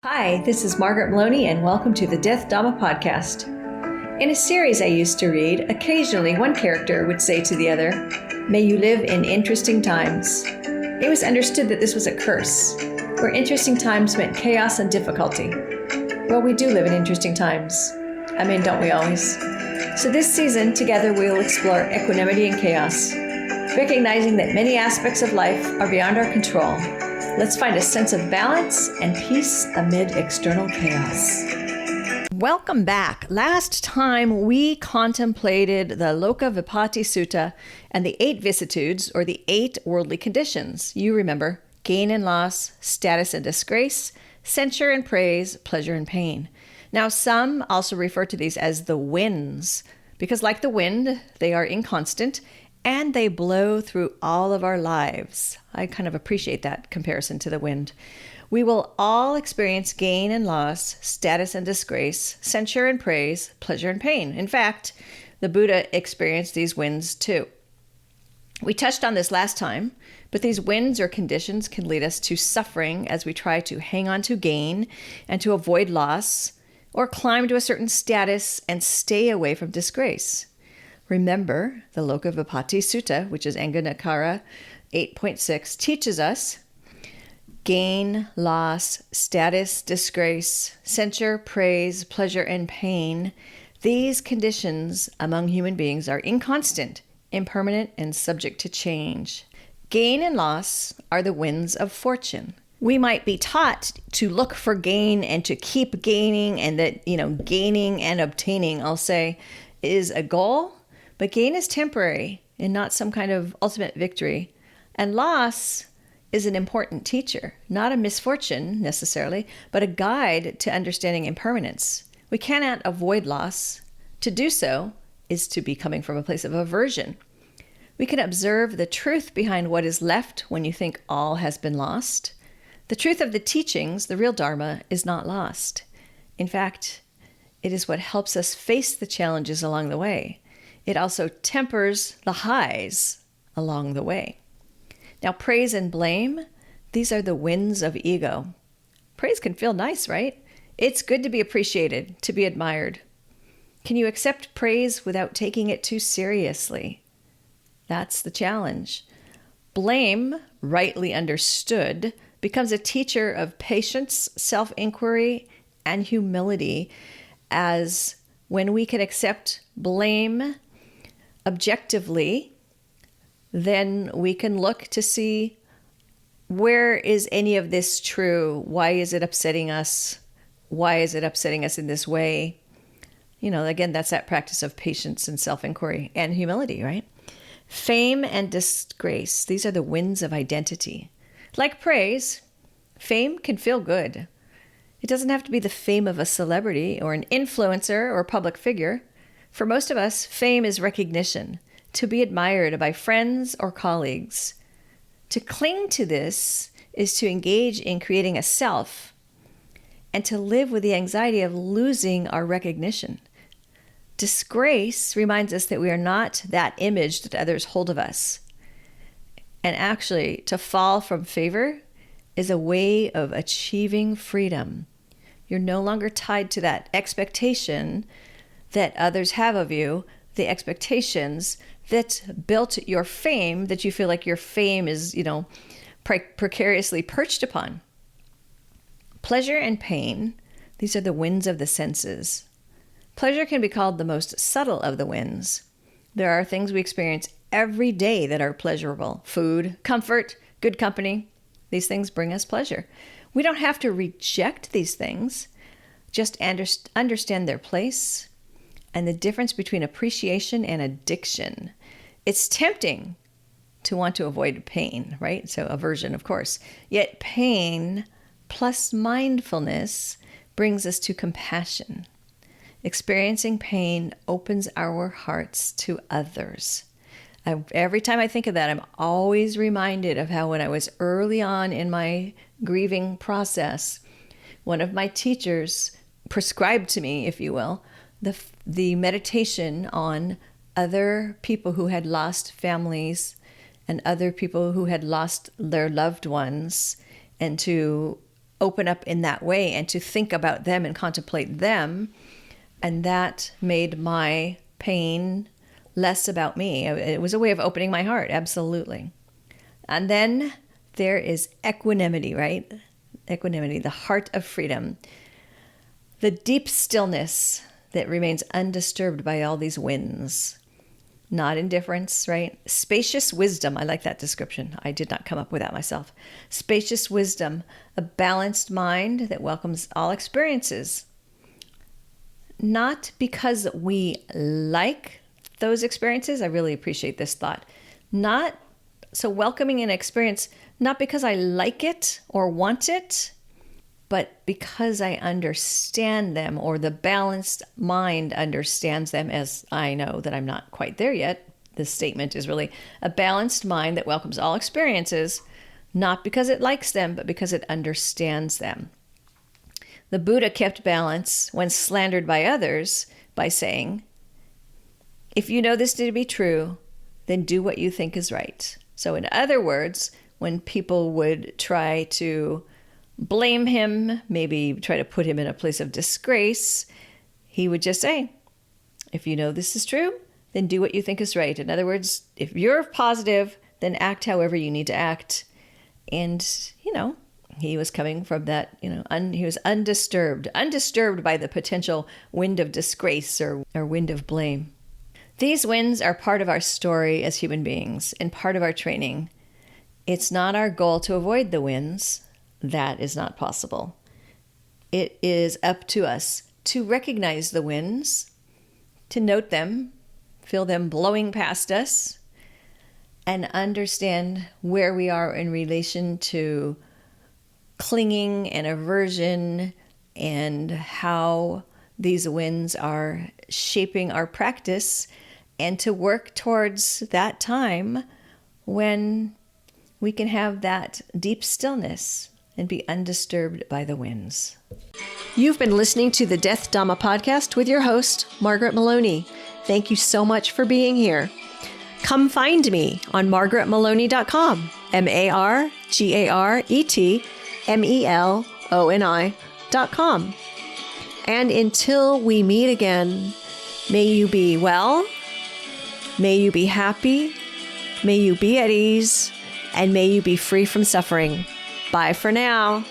Hi, this is Margaret Meloni, and welcome to the Death Dhamma Podcast. In a series I used to read, occasionally one character would say to the other, "May you live in interesting times." It was understood that this was a curse, where interesting times meant chaos and difficulty. Well, we do live in interesting times. I mean, don't we always? So this season, together we will explore equanimity and chaos, recognizing that many aspects of life are beyond our control. Let's find a sense of balance and peace amid external chaos. Welcome back. Last time we contemplated the Loka Vipatti Sutta and the 8 vicissitudes, or the 8 worldly conditions. You remember: gain and loss, status and disgrace, censure and praise, pleasure and pain. Now, some also refer to these as the winds, because like the wind, they are inconstant and they blow through all of our lives. I kind of appreciate that comparison to the wind. We will all experience gain and loss, status and disgrace, censure and praise, pleasure and pain. In fact, the Buddha experienced these winds too. We touched on this last time, but these winds or conditions can lead us to suffering as we try to hang on to gain and to avoid loss, or climb to a certain status and stay away from disgrace. Remember, the Loka Vipatti Sutta, which is Anganakara 8.6, teaches us gain, loss, status, disgrace, censure, praise, pleasure, and pain. These conditions among human beings are inconstant, impermanent, and subject to change. Gain and loss are the winds of fortune. We might be taught to look for gain and to keep gaining, and that, gaining and obtaining, I'll say, is a goal. But gain is temporary and not some kind of ultimate victory. And loss is an important teacher, not a misfortune necessarily, but a guide to understanding impermanence. We cannot avoid loss. To do so is to be coming from a place of aversion. We can observe the truth behind what is left when you think all has been lost. The truth of the teachings, the real Dharma, is not lost. In fact, it is what helps us face the challenges along the way. It also tempers the highs along the way. Now, praise and blame, these are the winds of ego. Praise can feel nice, right? It's good to be appreciated, to be admired. Can you accept praise without taking it too seriously? That's the challenge. Blame, rightly understood, becomes a teacher of patience, self-inquiry, and humility, as when we can accept blame objectively, then we can look to see, where is any of this true? Why is it upsetting us? Why is it upsetting us in this way? Again, that's that practice of patience and self-inquiry and humility, right? Fame and disgrace, these are the winds of identity. Like praise, fame can feel good. It doesn't have to be the fame of a celebrity or an influencer or public figure. For most of us, fame is recognition, to be admired by friends or colleagues. To cling to this is to engage in creating a self and to live with the anxiety of losing our recognition. Disgrace reminds us that we are not that image that others hold of us. And actually, to fall from favor is a way of achieving freedom. You're no longer tied to that expectation that others have of you, the expectations that built your fame, that you feel like your fame is, precariously perched upon. Pleasure and pain, these are the winds of the senses. Pleasure can be called the most subtle of the winds. There are things we experience every day that are pleasurable: food, comfort, good company. These things bring us pleasure. We don't have to reject these things, just understand their place and the difference between appreciation and addiction. It's tempting to want to avoid pain, right? So aversion, of course. Yet pain plus mindfulness brings us to compassion. Experiencing pain opens our hearts to others. Every time I think of that, I'm always reminded of how when I was early on in my grieving process, one of my teachers prescribed to me, if you will, the meditation on other people who had lost families and other people who had lost their loved ones, and to open up in that way and to think about them and contemplate them. And that made my pain less about me. It was a way of opening my heart, absolutely. And then there is equanimity, right? Equanimity, the heart of freedom. The deep stillness that remains undisturbed by all these winds. Not indifference, right? Spacious wisdom. I like that description. I did not come up with that myself. Spacious wisdom, a balanced mind that welcomes all experiences. Not because we like those experiences. I really appreciate this thought. So welcoming an experience, not because I like it or want it, but because I understand them, or the balanced mind understands them, as I know that I'm not quite there yet. This statement is really a balanced mind that welcomes all experiences, not because it likes them, but because it understands them. The Buddha kept balance when slandered by others by saying, if you know this to be true, then do what you think is right. So in other words, when people would try to blame him, maybe try to put him in a place of disgrace, he would just say, if you know this is true, then do what you think is right. In other words, if you're positive, then act however you need to act. And, he was coming from that, he was undisturbed by the potential wind of disgrace or wind of blame. These winds are part of our story as human beings and part of our training. It's not our goal to avoid the winds. That is not possible. It is up to us to recognize the winds, to note them, feel them blowing past us, and understand where we are in relation to clinging and aversion and how these winds are shaping our practice, and to work towards that time when we can have that deep stillness and be undisturbed by the winds. You've been listening to the Death Dhamma Podcast with your host, Margaret Meloni. Thank you so much for being here. Come find me on margaretmeloni.com, margaretmeloni.com. And until we meet again, may you be well, may you be happy, may you be at ease, and may you be free from suffering. Bye for now.